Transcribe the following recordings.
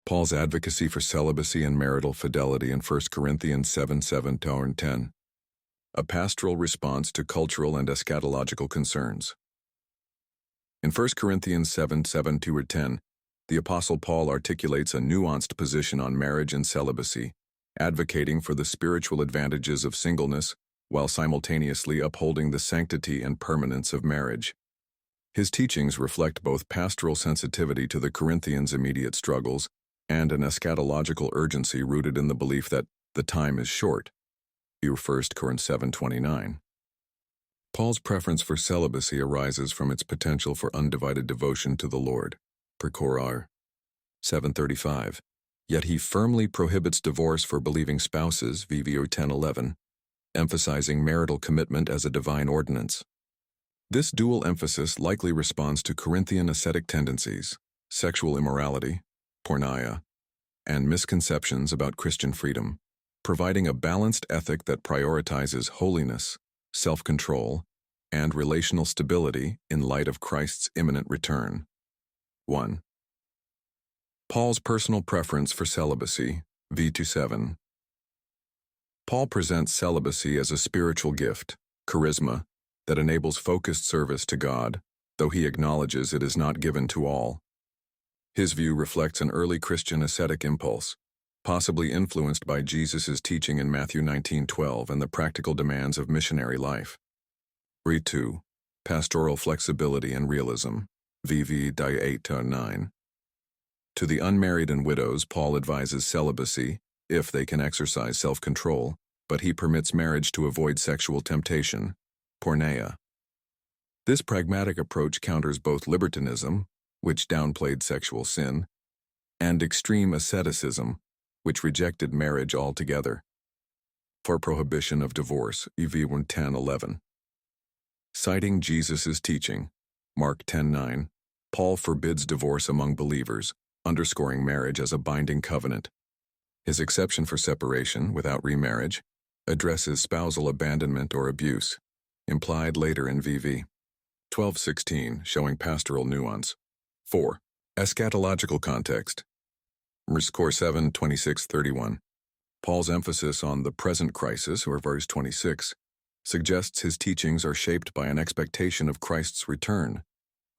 Paul's advocacy for celibacy and marital fidelity in 1 Corinthians 7:7-10. A pastoral response to cultural and eschatological concerns. In 1 Corinthians 7:7-10, the Apostle Paul articulates a nuanced position on marriage and celibacy, advocating for the spiritual advantages of singleness while simultaneously upholding the sanctity and permanence of marriage. His teachings reflect both pastoral sensitivity to the Corinthians' immediate struggles and an eschatological urgency rooted in the belief that the time is short. View 1 Corinthians 7:29. Paul's preference for celibacy arises from its potential for undivided devotion to the Lord, per Cor 7:35. Yet he firmly prohibits divorce for believing spouses, VV 10:11, emphasizing marital commitment as a divine ordinance. This dual emphasis likely responds to Corinthian ascetic tendencies, sexual immorality, porneia, and misconceptions about Christian freedom, providing a balanced ethic that prioritizes holiness, self-control, and relational stability in light of Christ's imminent return. 1. Paul's personal preference for celibacy, v. 7. Paul presents celibacy as a spiritual gift, charisma, that enables focused service to God, though he acknowledges it is not given to all. His view reflects an early Christian ascetic impulse, possibly influenced by Jesus' teaching in Matthew 19:12 and the practical demands of missionary life. 2. Pastoral flexibility and realism, VV 8-9. To the unmarried and widows, Paul advises celibacy if they can exercise self-control, but he permits marriage to avoid sexual temptation, porneia. This pragmatic approach counters both libertinism, which downplayed sexual sin, and extreme asceticism, which rejected marriage altogether. For prohibition of divorce, EV 10:11. Citing Jesus' teaching, Mark 10:9, Paul forbids divorce among believers, underscoring marriage as a binding covenant. His exception for separation without remarriage addresses spousal abandonment or abuse, implied later in VV 12:16, showing pastoral nuance. 4. Eschatological context. Cor 7:26-31. Paul's emphasis on the present crisis, or verse 26, suggests his teachings are shaped by an expectation of Christ's return,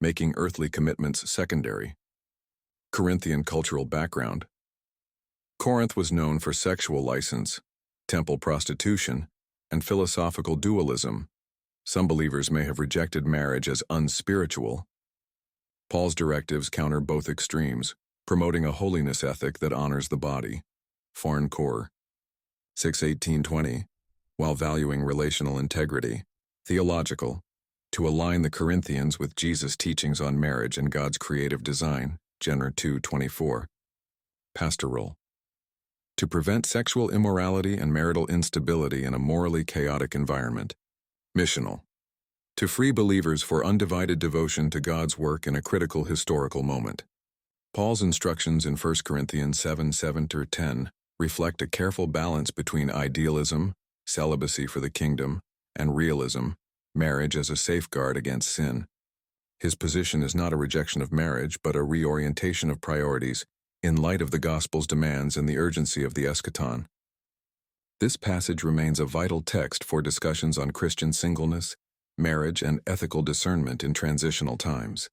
making earthly commitments secondary. Corinthian cultural background. Corinth was known for sexual license, temple prostitution, and philosophical dualism. Some believers may have rejected marriage as unspiritual. Paul's directives counter both extremes, promoting a holiness ethic that honors the body, Foreign Cor 6:18-20, while valuing relational integrity, theological, to align the Corinthians with Jesus' teachings on marriage and God's creative design, Gen 2:24. Pastoral. To prevent sexual immorality and marital instability in a morally chaotic environment. Missional. To free believers for undivided devotion to God's work in a critical historical moment. Paul's instructions in 1 Corinthians 7:7-10 reflect a careful balance between idealism, celibacy for the kingdom, and realism, marriage as a safeguard against sin. His position is not a rejection of marriage, but a reorientation of priorities in light of the gospel's demands and the urgency of the eschaton. This passage remains a vital text for discussions on Christian singleness, marriage, and ethical discernment in transitional times.